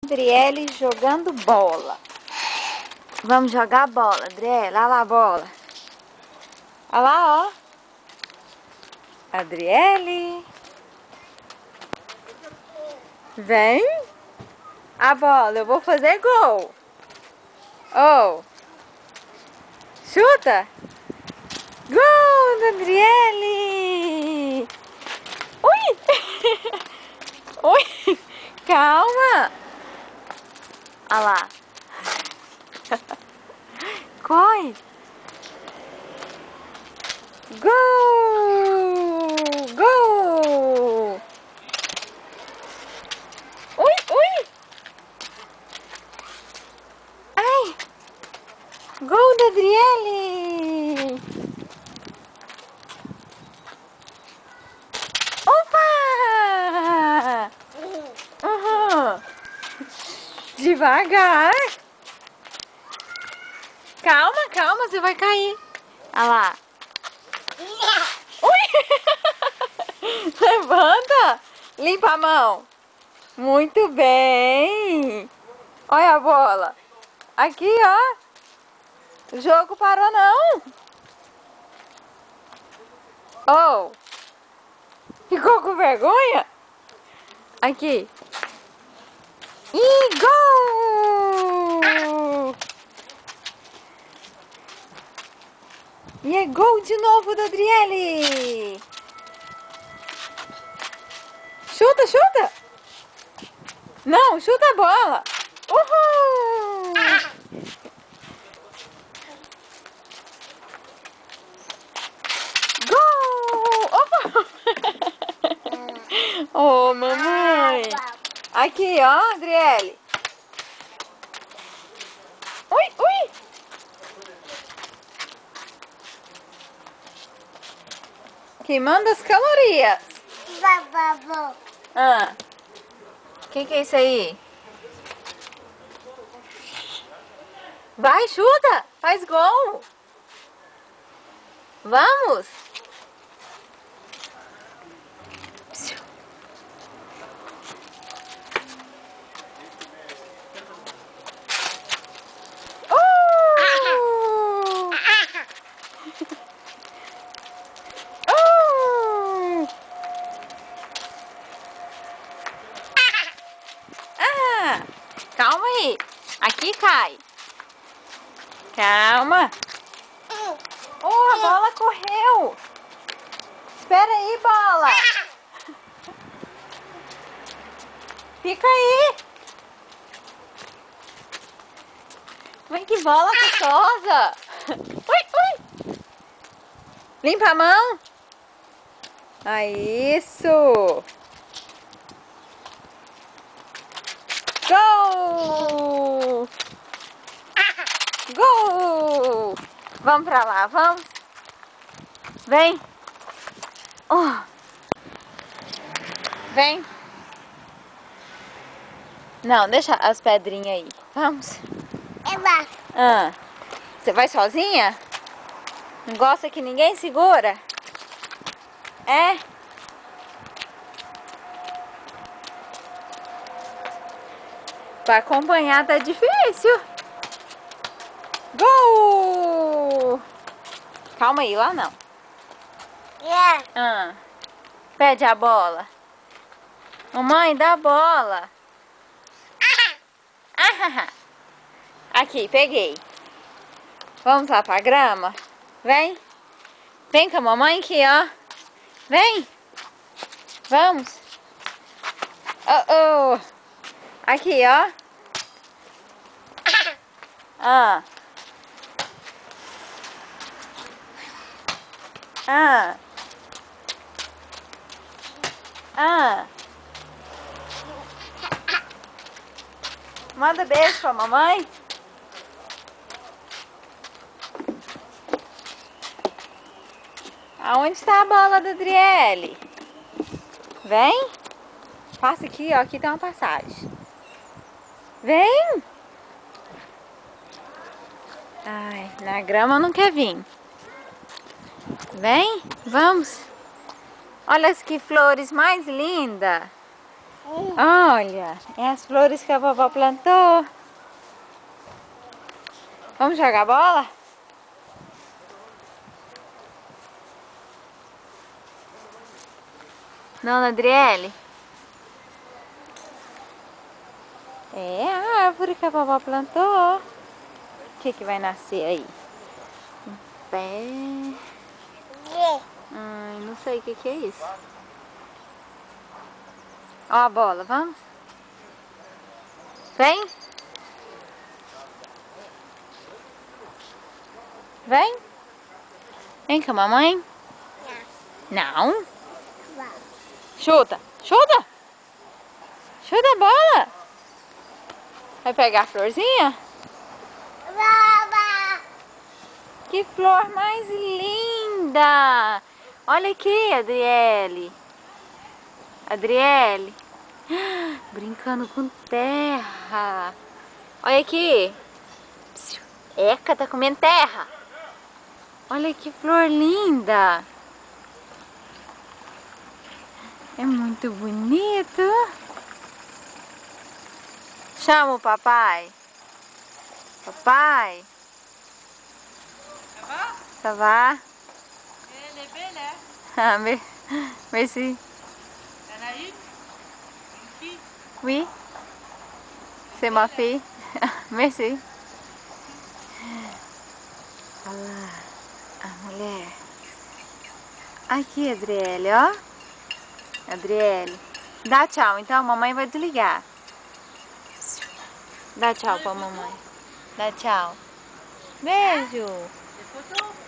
Adriele jogando bola. Vamos jogar bola, Adriele. Olha lá a bola. Olha lá, ó. Adriele. Vem. A bola. Eu vou fazer gol. Oh. Chuta. Gol da Adriele. Ui. Ui. Calma. Olha lá. Corre. Gol! Gol! Ui, ui! Ai! Gol da Adriele! Opa! Uhum. Devagar! Calma, calma, você vai cair. Olha lá. Ui! Levanta! Limpa a mão. Muito bem! Olha a bola. Aqui, ó. O jogo parou, não. Oh! Ficou com vergonha? Aqui. E gol! E é gol de novo da Adriele. Chuta, chuta. Não, chuta a bola. Uhul! Gol! Opa! Oh, mamãe. Aqui, ó, Adriele. Ui, ui. Queimando as calorias. Ah. Que é isso aí? Vai, chuta! Faz gol! Vamos! Calma aí. Aqui cai. Calma. Oh, a bola correu. Espera aí, bola. Fica aí. Vem, que bola gostosa. Ui, ui. Limpa a mão. Ah, isso. Gol! Gol! Vamos pra lá, vamos? Vem! Oh. Vem! Não, deixa as pedrinhas aí. Vamos? Ah, você vai sozinha? Não gosta que ninguém segura? É? Pra acompanhar tá difícil. Gol! Calma aí, lá não. Ah, pede a bola. Mamãe, dá a bola. Aqui, peguei. Vamos lá pra grama? Vem. Vem com a mamãe aqui, ó. Vem. Vamos. Oh, oh. Aqui, ó. Ah. Ah. Ah. Manda beijo pra mamãe. Aonde está a bola da Adriele? Vem. Passa aqui, ó. Aqui tem uma passagem. Vem. Ai, na grama não quer vir. Vem, vamos. Olha que flores mais lindas. Olha, é as flores que a vovó plantou. Vamos jogar bola? Não, Adriele? É a árvore que a vovó plantou. O que que vai nascer aí? Um pé. Não sei o que que é isso. Ó a bola, vamos? Vem? Vem? Vem com a mamãe? Não. Chuta. Chuta. Chuta a bola. Vai pegar a florzinha? Que flor mais linda. Olha aqui, Adriele. Adriele. Brincando com terra. Olha aqui. Eca, tá comendo terra. Olha que flor linda. É muito bonito. Chama o papai. Papai. Ça va? Elle est belle, hein? Ah, merci. T'en as une fille? Oui. C'est ma fille. Merci. Olha lá, a mulher. Aqui, Adriele, ó. Adriele. Dá tchau, então a mamãe vai desligar. Dá tchau pra mamãe. Dá tchau. Beijo. Des photos?